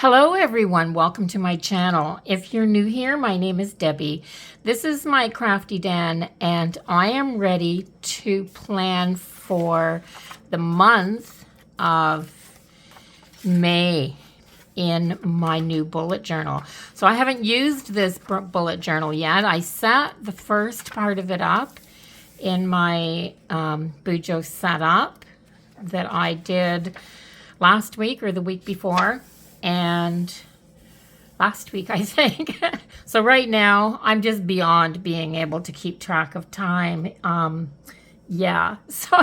Hello everyone, welcome to my channel. If you're new here, my name is Debbie. This is my crafty den and I am ready to plan for the month of May in my new bullet journal. So I haven't used this bullet journal yet. I set the first part of it up in my Bujo setup that I did last week or the week before. And last week, I think. So right now, I'm just beyond being able to keep track of time. Yeah. So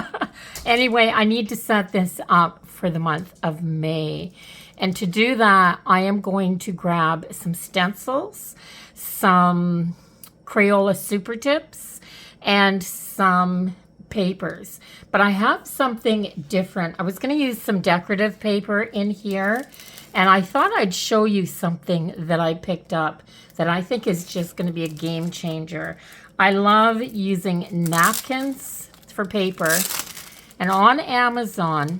anyway, I need to set this up for the month of May. And to do that, I am going to grab some stencils, some Crayola Super Tips, and some papers. But I have something different. I was going to use some decorative paper in here. And I thought I'd show you something that I picked up that I think is just going to be a game changer. I love using napkins for paper. And on Amazon,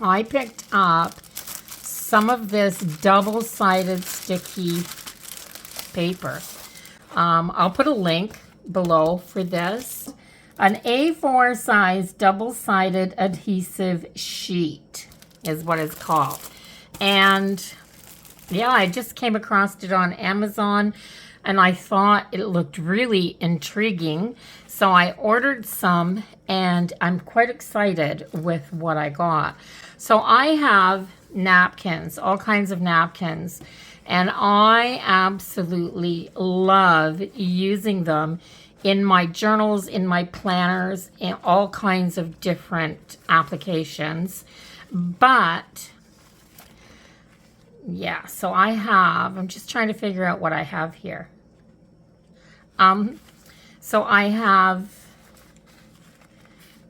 I picked up some of this double-sided sticky paper. I'll put a link below for this. An A4 size double-sided adhesive sheet is what it's called. And yeah, I just came across it on Amazon and I thought it looked really intriguing. So I ordered some and I'm quite excited with what I got. So I have napkins, all kinds of napkins, and I absolutely love using them in my journals, in my planners, in all kinds of different applications. But yeah, so I'm just trying to figure out what I have here. So I have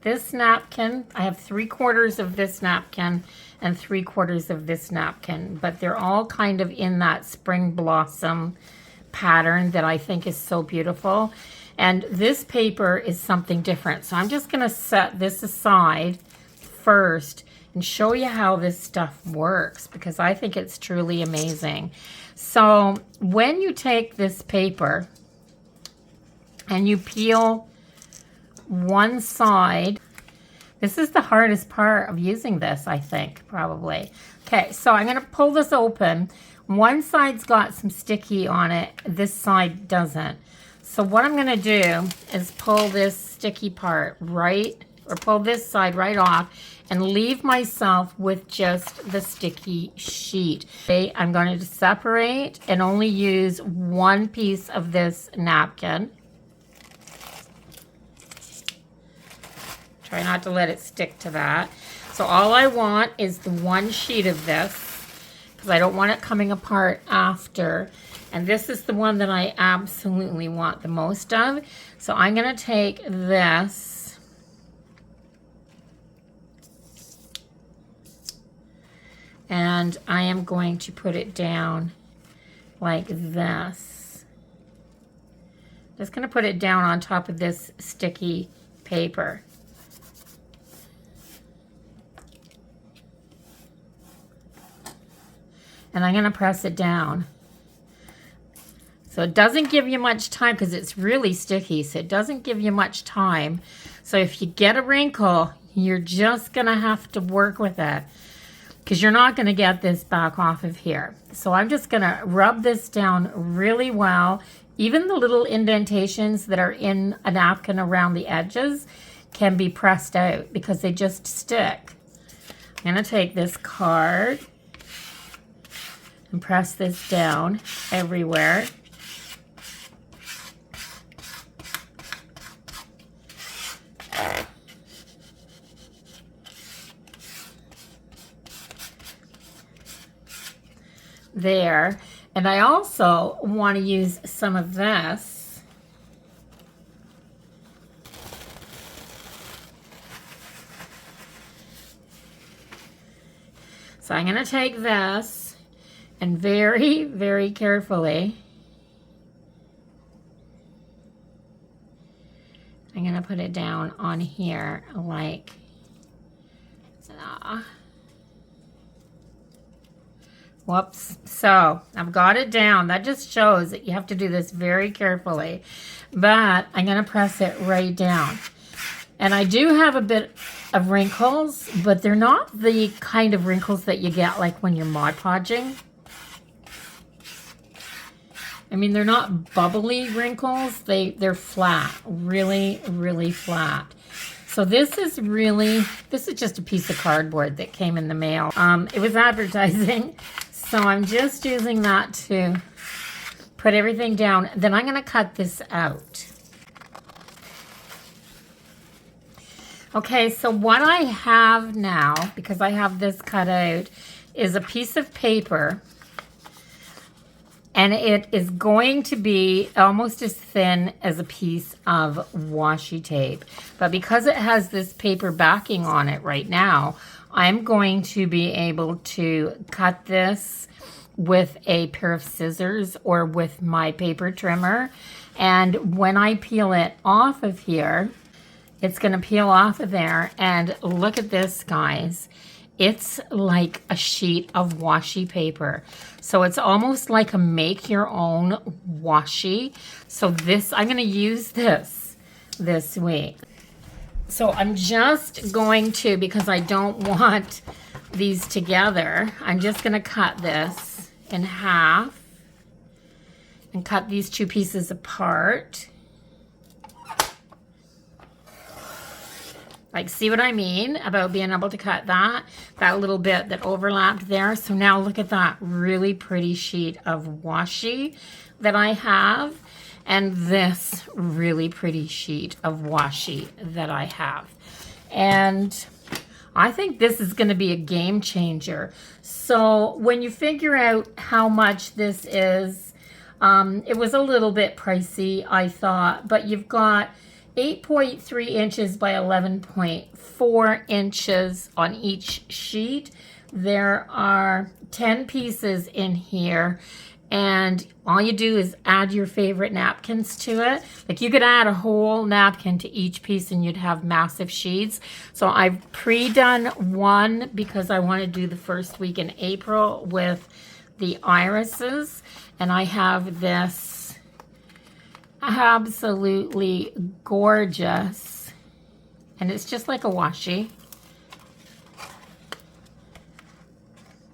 this napkin. I have 3/4 of this napkin and 3/4 of this napkin, but they're all kind of in that spring blossom pattern that I think is so beautiful. And this paper is something different. So I'm just going to set this aside first and show you how this stuff works because I think it's truly amazing. So when you take this paper and you peel one side, this is the hardest part of using this, I think, probably. Okay, so I'm gonna pull this open. One side's got some sticky on it, this side doesn't. So what I'm gonna do is pull this sticky part pull this side right off and leave myself with just the sticky sheet. Okay, I'm going to separate and only use one piece of this napkin. Try not to let it stick to that. So all I want is the one sheet of this because I don't want it coming apart after. And this is the one that I absolutely want the most of. So I'm going to take this and I am going to put it down like this. Just going to put it down on top of this sticky paper. And I'm going to press it down. So it doesn't give you much time because it's really sticky, so it doesn't give you much time. So if you get a wrinkle, you're just going to have to work with it because you're not going to get this back off of here. So I'm just going to rub this down really well. Even the little indentations that are in a napkin around the edges can be pressed out because they just stick. I'm going to take this card and press this down everywhere. There. And I also want to use some of this. So I'm going to take this and very, very carefully I'm going to put it down on here like Whoops. So I've got it down. That just shows that you have to do this very carefully. But I'm going to press it right down. And I do have a bit of wrinkles, but they're not the kind of wrinkles that you get like when you're Mod Podging. I mean, they're not bubbly wrinkles. They're flat, really, really flat. So this is just a piece of cardboard that came in the mail. It was advertising. So I'm just using that to put everything down. Then I'm going to cut this out. Okay, so what I have now, because I have this cut out, is a piece of paper. And it is going to be almost as thin as a piece of washi tape. But because it has this paper backing on it right now, I'm going to be able to cut this with a pair of scissors or with my paper trimmer. And when I peel it off of here, it's going to peel off of there. And look at this, guys. It's like a sheet of washi paper. So it's almost like a make your own washi. So this, I'm going to use this week. So I'm just going to, because I don't want these together, I'm just going to cut this in half and cut these two pieces apart. Like, see what I mean about being able to cut that little bit that overlapped there. So now look at that really pretty sheet of washi that I have, and this really pretty sheet of washi that I have. And I think this is going to be a game changer. So when you figure out how much this is, it was a little bit pricey, I thought, but you've got 8.3 inches by 11.4 inches on each sheet. There are 10 pieces in here, and all you do is add your favorite napkins to it. Like, you could add a whole napkin to each piece and you'd have massive sheets. So I've pre-done one because I want to do the first week in April with the irises, and I have this absolutely gorgeous, and it's just like a washi.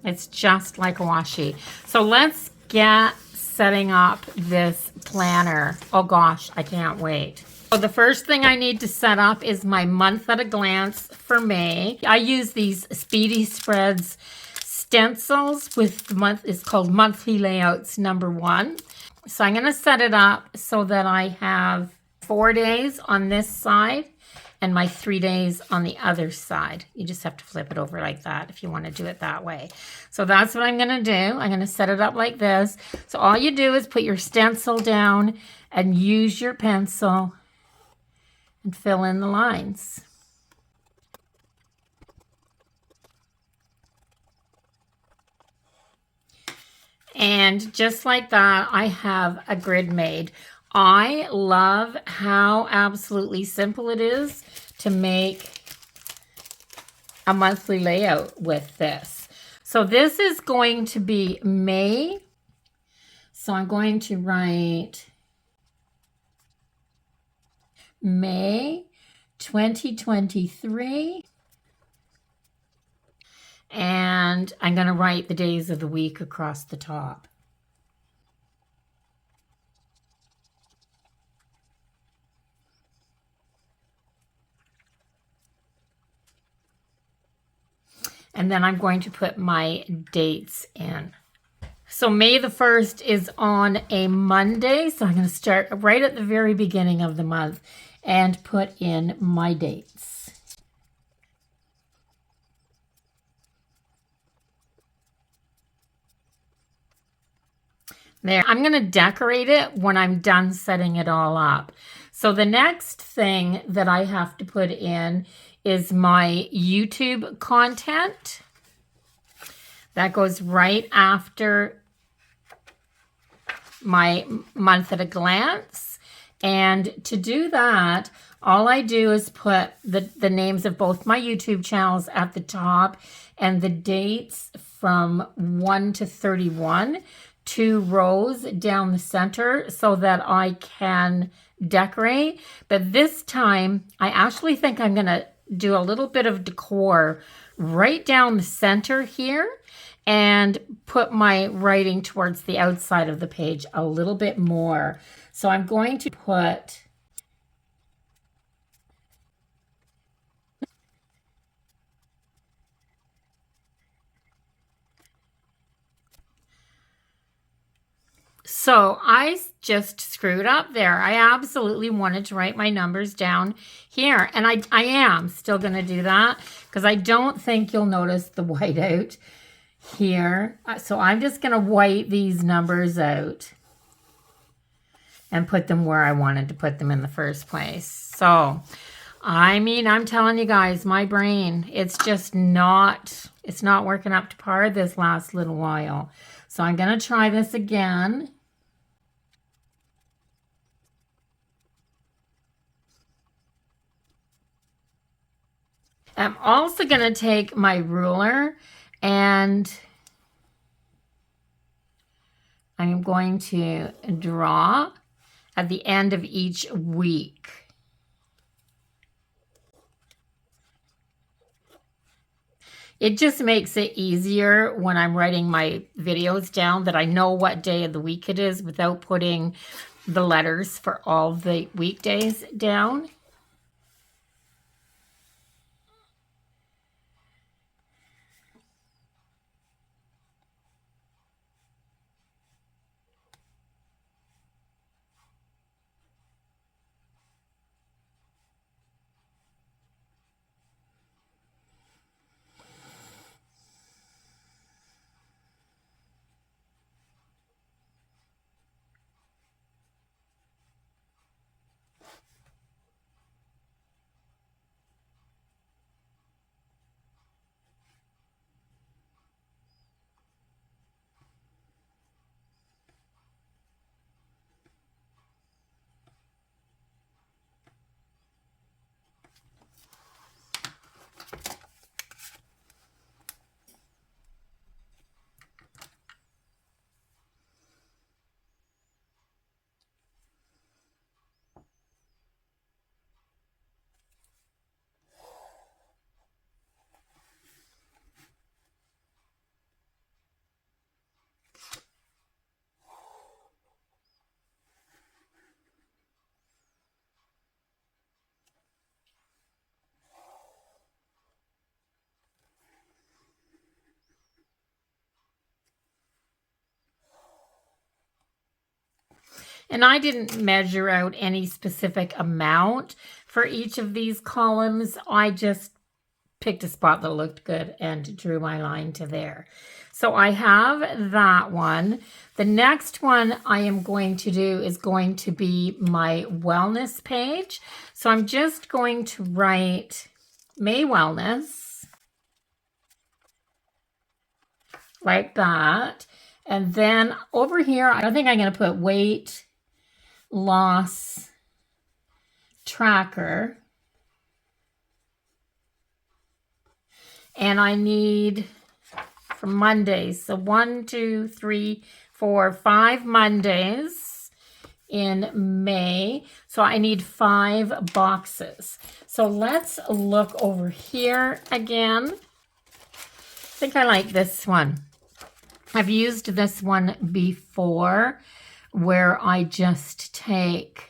It's just like a washi. So let's get setting up this planner. Oh gosh, I can't wait. So the first thing I need to set up is my month at a glance for May. I use these Speedy Spreads stencils with the month. It's called Monthly Layouts #1. So I'm going to set it up so that I have 4 days on this side and my 3 days on the other side. You just have to flip it over like that if you want to do it that way. So that's what I'm going to do. I'm going to set it up like this. So all you do is put your stencil down and use your pencil and fill in the lines. And just like that, I have a grid made. I love how absolutely simple it is to make a monthly layout with this. So this is going to be May. So I'm going to write May 2023. And I'm going to write the days of the week across the top. And then I'm going to put my dates in. So May the 1st is on a Monday. So I'm going to start right at the very beginning of the month and put in my dates. There, I'm going to decorate it when I'm done setting it all up. So the next thing that I have to put in is my YouTube content. That goes right after my month at a glance. And to do that, all I do is put the names of both my YouTube channels at the top and the dates from 1 to 31, 2 rows down the center so that I can decorate. But this time, I actually think I'm going to do a little bit of decor right down the center here and put my writing towards the outside of the page a little bit more. So I'm going to put So I just screwed up there. I absolutely wanted to write my numbers down here. And I am still going to do that because I don't think you'll notice the whiteout here. So I'm just going to white these numbers out and put them where I wanted to put them in the first place. So, I mean, I'm telling you guys, my brain, it's not working up to par this last little while. So I'm going to try this again. I'm also going to take my ruler and I'm going to draw at the end of each week. It just makes it easier when I'm writing my videos down that I know what day of the week it is without putting the letters for all the weekdays down. And I didn't measure out any specific amount for each of these columns. I just picked a spot that looked good and drew my line to there. So I have that one. The next one I am going to do is going to be my wellness page. So I'm just going to write May Wellness like that. And then over here, I think I'm going to put weight loss tracker. And I need for Mondays. So 1, 2, 3, 4, 5 Mondays in May. So I need 5 boxes. So let's look over here again. I think I like this one. I've used this one before where I just take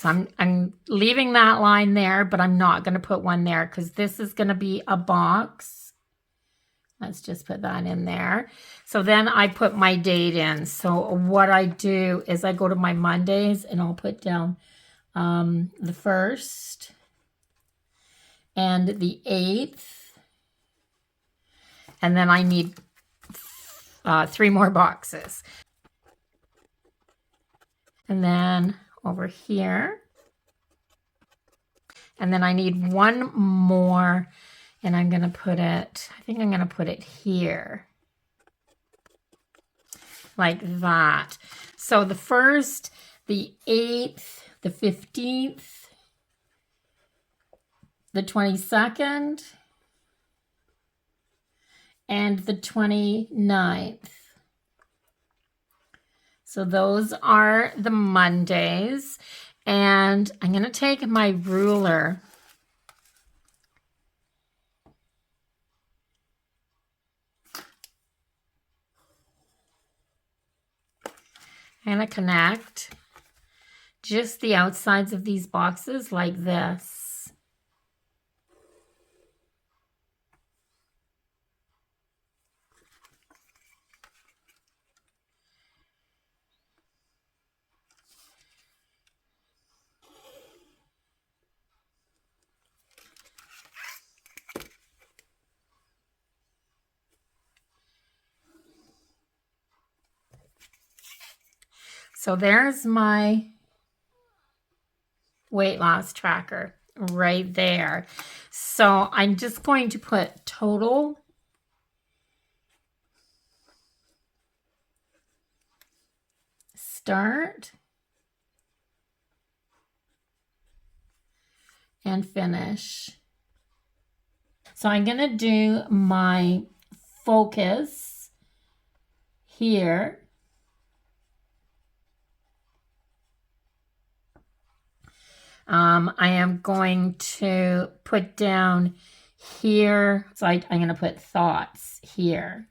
So I'm leaving that line there, but I'm not going to put one there because this is going to be a box. Let's just put that in there. So then I put my date in. So what I do is I go to my Mondays and I'll put down the 1st and the 8th. And then I need 3 more boxes. And then over here. And then I need one more, and I'm going to put it, I think I'm going to put it here. Like that. So the 1st, the 8th, the 15th, the 22nd, and the 29th. So those are the Mondays. And I'm going to take my ruler. I'm going to connect just the outsides of these boxes like this. So there's my weight loss tracker right there. So I'm just going to put total, start, and finish. So I'm going to do my focus here. I am going to put down here, so I'm going to put thoughts here.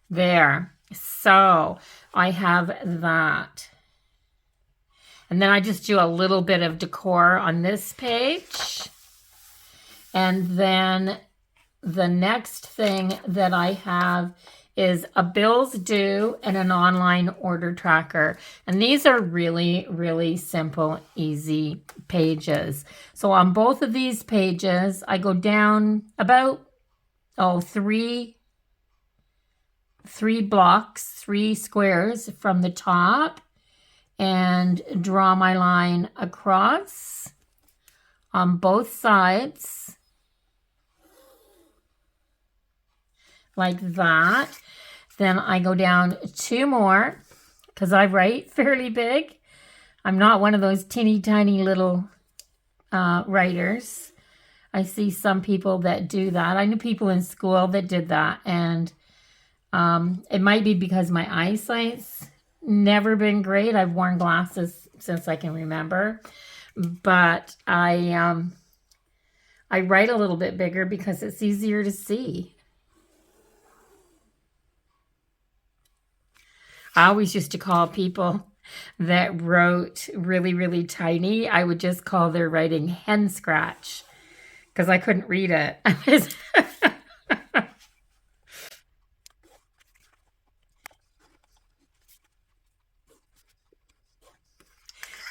There. So I have that. And then I just do a little bit of decor on this page. And then the next thing that I have is a bills due and an online order tracker. And these are really, really simple, easy pages. So on both of these pages, I go down about, three blocks, 3 squares from the top, and draw my line across on both sides like that. Then I go down 2 more because I write fairly big. I'm not one of those teeny tiny little writers. I see some people that do that. I knew people in school that did that, and it might be because my eyesight's never been great. I've worn glasses since I can remember, but I write a little bit bigger because it's easier to see. I always used to call people that wrote really, really tiny, I would just call their writing hen scratch because I couldn't read it.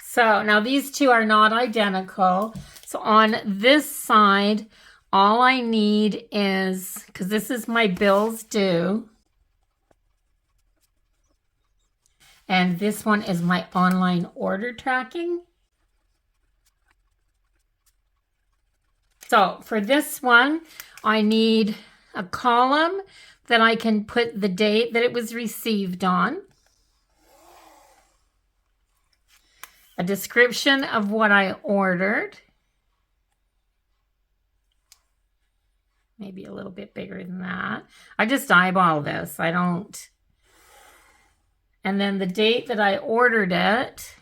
So now these two are not identical. So on this side, all I need is, because this is my bills due, and this one is my online order tracking. So for this one, I need a column that I can put the date that it was received on, a description of what I ordered, maybe a little bit bigger than that. I just eyeball this. I don't. And then the date that I ordered it,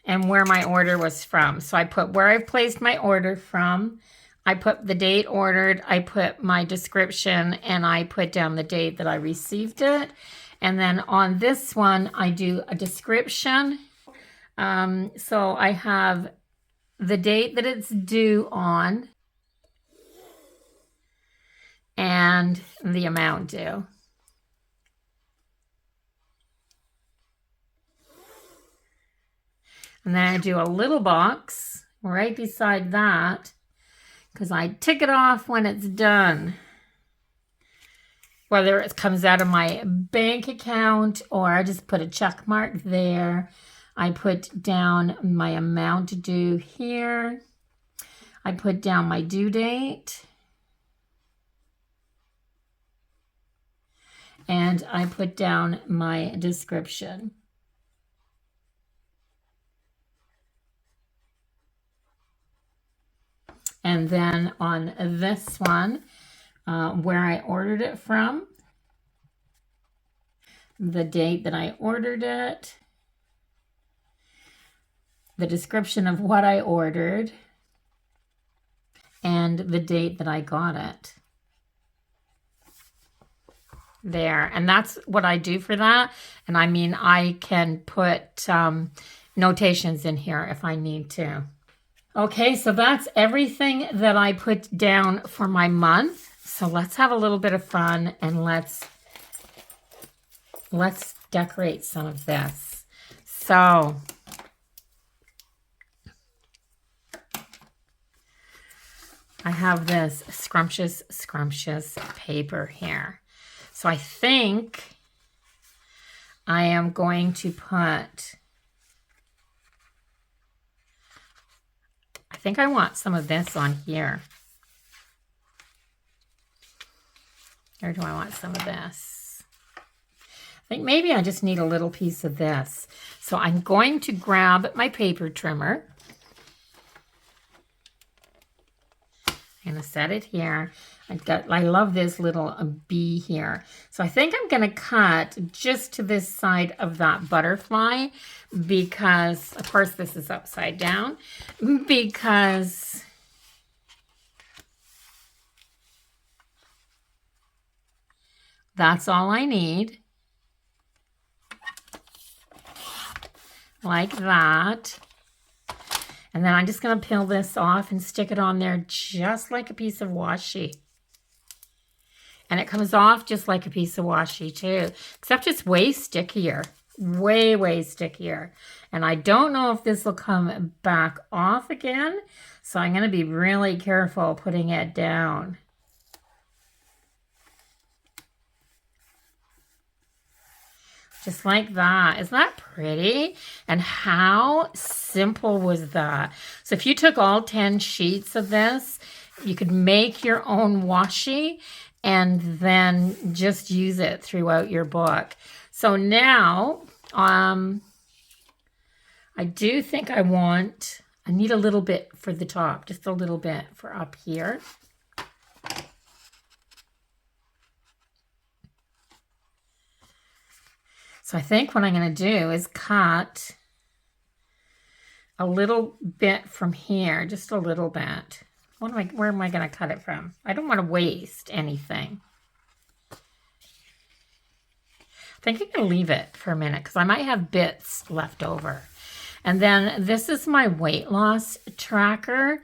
and where my order was from. So I put where I placed my order from, I put the date ordered, I put my description, and I put down the date that I received it. And then on this one, I do a description. So I have the date that it's due on and the amount due. And then I do a little box right beside that because I tick it off when it's done. whether it comes out of my bank account or I just put a check mark there. I put down my amount due here. I put down my due date. And I put down my description. And then on this one, where I ordered it from, the date that I ordered it, the description of what I ordered, and the date that I got it. There, and that's what I do for that. And I mean, I can put notations in here if I need to. Okay, so that's everything that I put down for my month. So let's have a little bit of fun and let's decorate some of this. So I have this scrumptious paper here. So I think I am going to put, I think I want some of this on here. Or do I want some of this? I think maybe I just need a little piece of this. So I'm going to grab my paper trimmer. I'm going to set it here. I love this little bee here. So I think I'm going to cut just to this side of that butterfly because, of course, this is upside down, because that's all I need. Like that. And then I'm just going to peel this off and stick it on there just like a piece of washi. And it comes off just like a piece of washi too, except it's way stickier, way stickier. And I don't know if this will come back off again, so I'm going to be really careful putting it down. Just like that. Isn't that pretty? And how simple was that? So if you took all 10 sheets of this, you could make your own washi and then just use it throughout your book. So now, I do think I need a little bit for the top, just a little bit for up here. So I think what I'm going to do is cut a little bit from here, just a little bit. Where am I going to cut it from? I don't want to waste anything. I think I'm going to leave it for a minute because I might have bits left over. And then this is my weight loss tracker.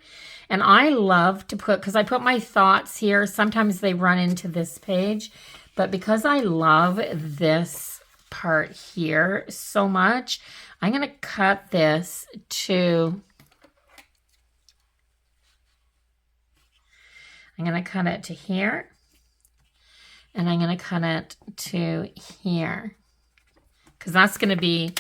And I love to put, because I put my thoughts here. Sometimes they run into this page. But because I love this part here so much, I'm going to cut this to... I'm going to cut it to here, and I'm going to cut it to here, because that's going to be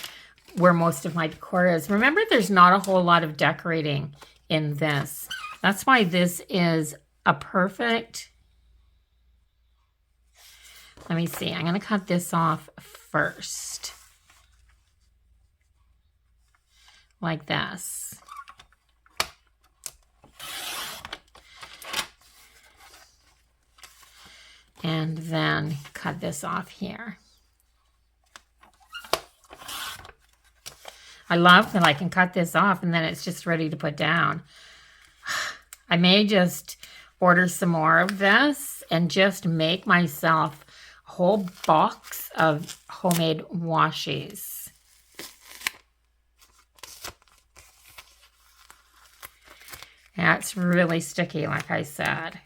where most of my decor is. Remember, there's not a whole lot of decorating in this. That's why this is a perfect... Let me see. I'm going to cut this off first, like this. And then cut this off here. I love that I can cut this off and then it's just ready to put down. I may just order some more of this and just make myself a whole box of homemade washis. That's really sticky, like I said.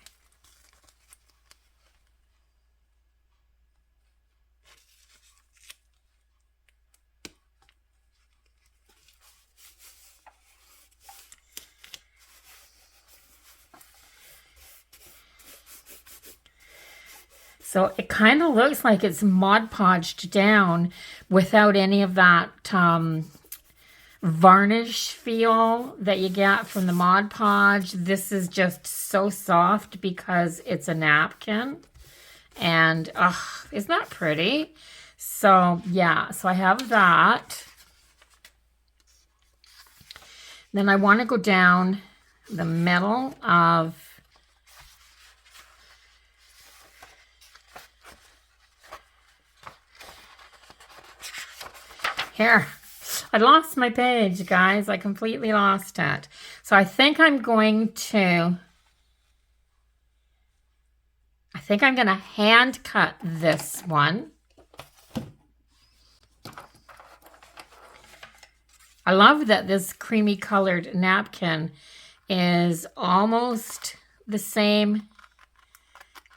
So it kind of looks like it's Mod Podged down without any of that varnish feel that you get from the Mod Podge. This is just so soft because it's a napkin. And, isn't that pretty? So, yeah, so I have that. Then I want to go down the middle of here. I lost my page, guys. I completely lost it. So I think I'm going to hand cut this one. I love that this creamy colored napkin is almost the same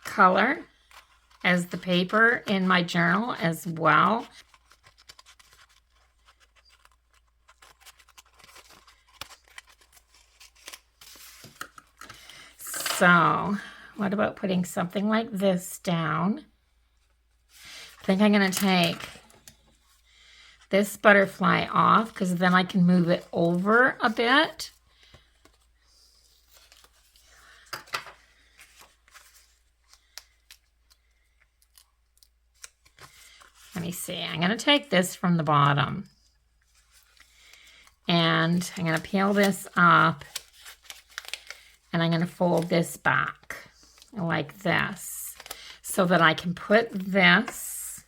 color as the paper in my journal as well. So, what about putting something like this down? I think I'm going to take this butterfly off because then I can move it over a bit. Let me see. I'm going to take this from the bottom and I'm going to peel this up and I'm going to fold this back like this so that I can put this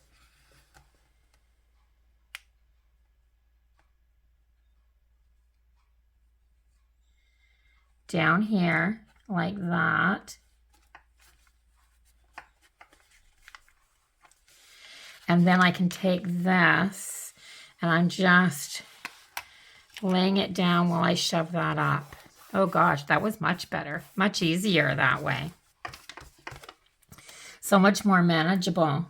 down here like that. And then I can take this and I'm just laying it down while I shove that up. Oh gosh, that was much better. Much easier that way. So much more manageable.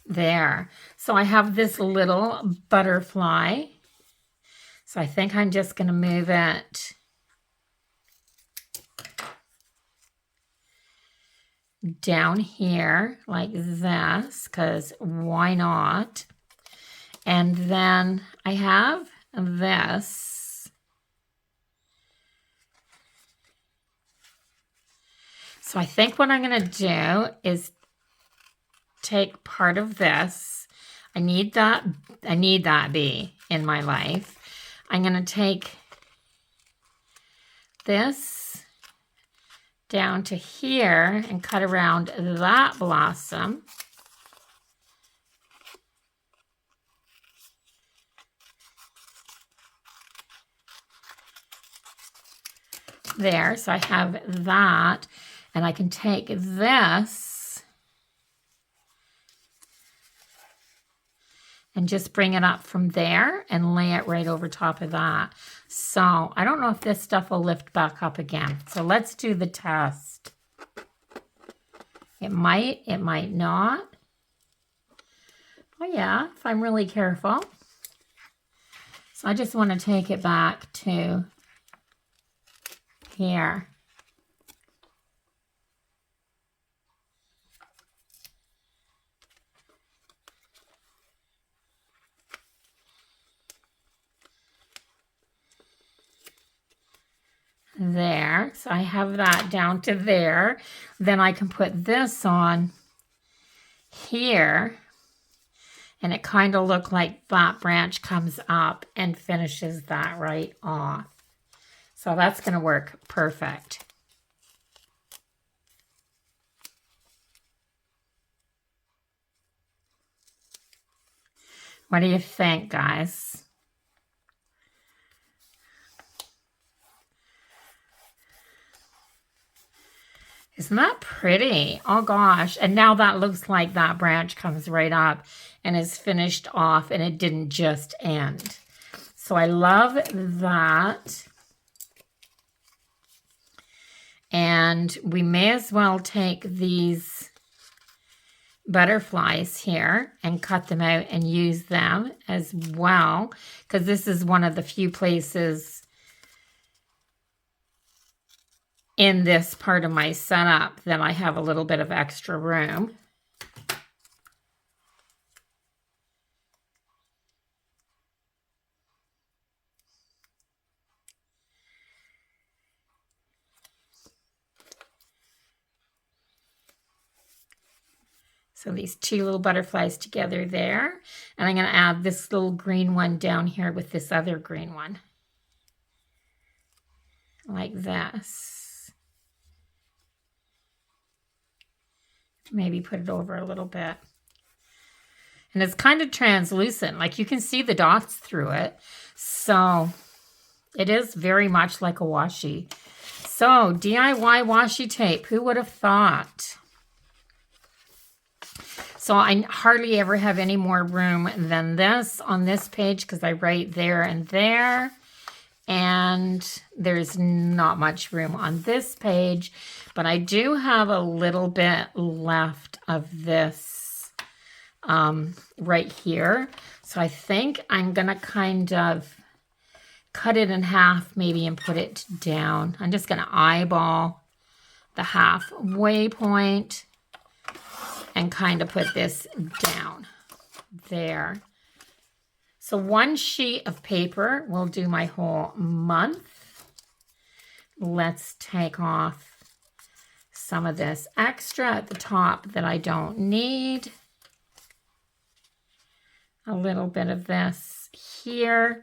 There. So I have this little butterfly. So I think I'm just going to move it down here like this, because why not? And then I have this. So I think what I'm going to do is take part of this. I need that bee in my life. I'm going to take this down to here and cut around that blossom. There, so I have that, and I can take this and just bring it up from there and lay it right over top of that. So I don't know if this stuff will lift back up again. So let's do the test. It might not. Oh yeah, if I'm really careful. So I just want to take it back to here. There, so I have that down to there. Then I can put this on here, and it kind of look like that branch comes up and finishes that right off. So that's going to work perfect. What do you think, guys? Isn't that pretty? Oh gosh. And now that looks like that branch comes right up and is finished off and it didn't just end. So I love that. And we may as well take these butterflies here and cut them out and use them as well, because this is one of the few places in this part of my setup that I have a little bit of extra room. So these two little butterflies together there. And I'm going to add this little green one down here with this other green one. Like this. Maybe put it over a little bit. And it's kind of translucent. Like you can see the dots through it. So it is very much like a washi. So DIY washi tape. Who would have thought? So I hardly ever have any more room than this on this page because I write there and there. And there's not much room on this page. But I do have a little bit left of this right here. So I think I'm going to kind of cut it in half maybe and put it down. I'm just going to eyeball the halfway point and kind of put this down there. So one sheet of paper will do my whole month. Let's take off some of this extra at the top that I don't need. A little bit of this here.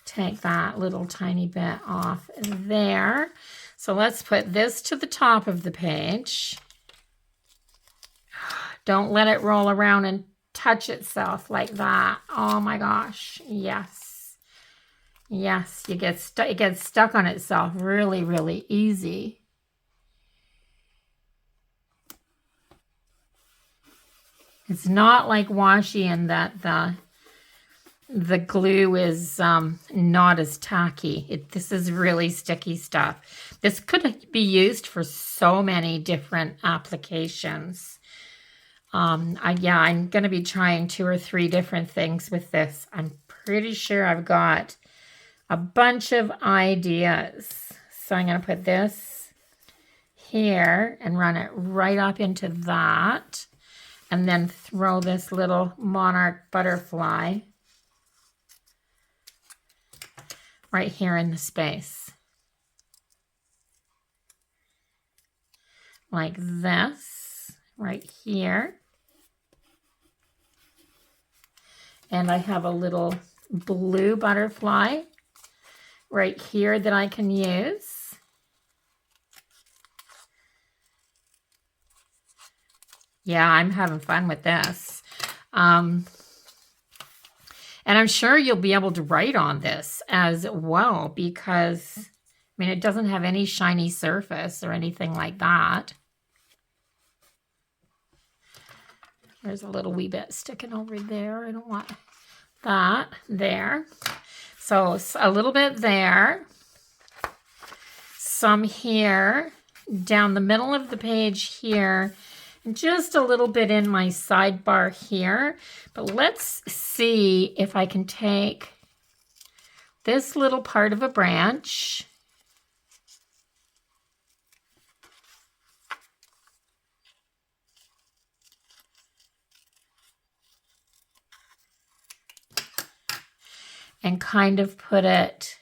Take that little tiny bit off there. So let's put this to the top of the page. Don't let it roll around and touch itself like that. Oh my gosh, yes. Yes, it gets stuck on itself really, really easy. It's not like washi in that the glue is not as tacky. This is really sticky stuff. This could be used for so many different applications. Yeah, I'm going to be trying 2 or 3 different things with this. I'm pretty sure I've got a bunch of ideas. So I'm going to put this here and run it right up into that. And then throw this little monarch butterfly right here in the space. Like this, right here. And I have a little blue butterfly right here that I can use. Yeah, I'm having fun with this. And I'm sure you'll be able to write on this as well because, I mean, it doesn't have any shiny surface or anything like that. There's a little wee bit sticking over there. I don't want that there. So a little bit there. Some here, down the middle of the page here. Just a little bit in my sidebar here, but let's see if I can take this little part of a branch and kind of put it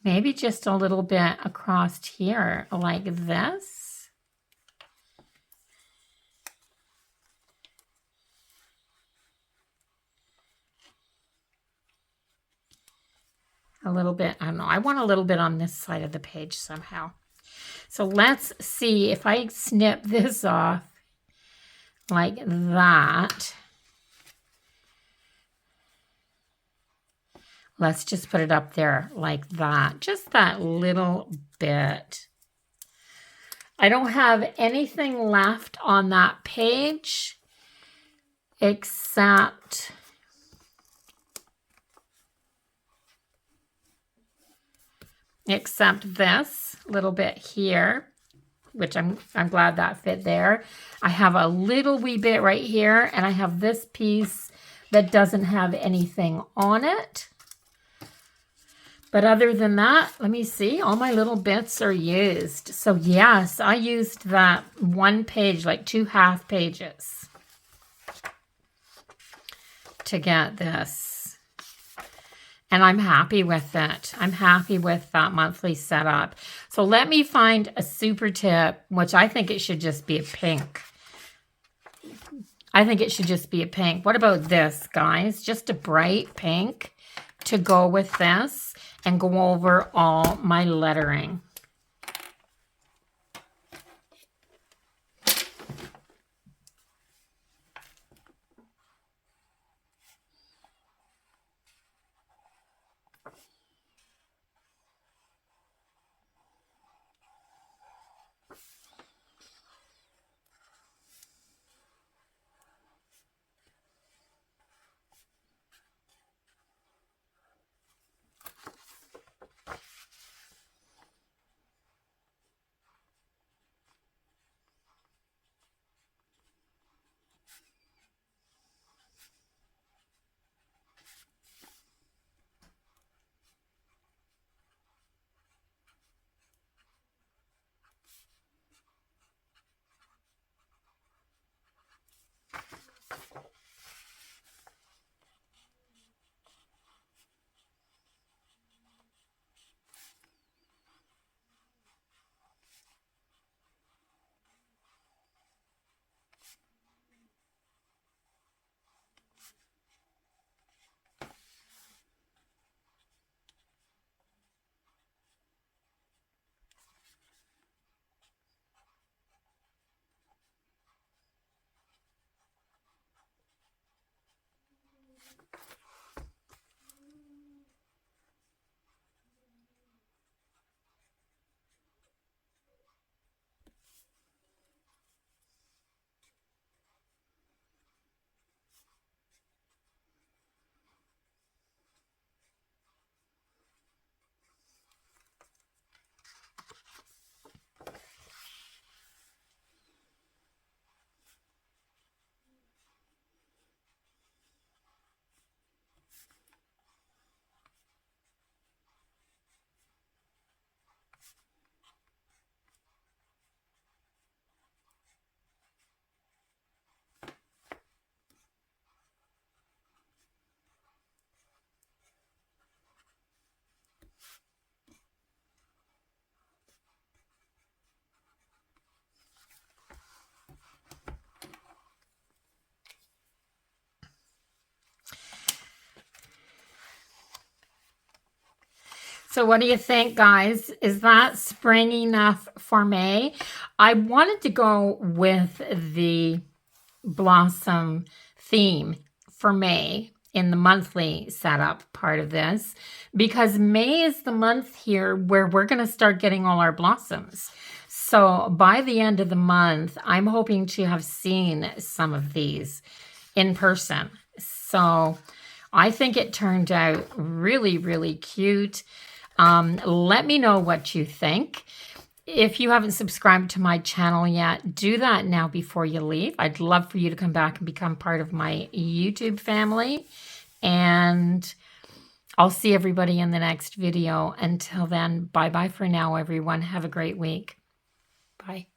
maybe just a little bit across here like this. A little bit, I don't know, I want a little bit on this side of the page somehow. So let's see if I snip this off like that. Let's just put it up there like that. Just that little bit. I don't have anything left on that page except except this little bit here, which I'm glad that fit there. I have a little wee bit right here, and I have this piece that doesn't have anything on it. But other than that, let me see, all my little bits are used. So yes, I used that one page, like 2 half pages to get this. And I'm happy with it. I'm happy with that monthly setup. So let me find a super tip, which I think it should just be a pink. I think it should just be a pink. What about this, guys? Just a bright pink to go with this and go over all my lettering. So what do you think, guys? Is that spring enough for May? I wanted to go with the blossom theme for May in the monthly setup part of this, because May is the month here where we're going to start getting all our blossoms. So by the end of the month, I'm hoping to have seen some of these in person. So I think it turned out really, really cute. Let me know what you think. If you haven't subscribed to my channel yet, do that now before you leave. I'd love for you to come back and become part of my YouTube family. And I'll see everybody in the next video. Until then, bye-bye for now, everyone. Have a great week. Bye.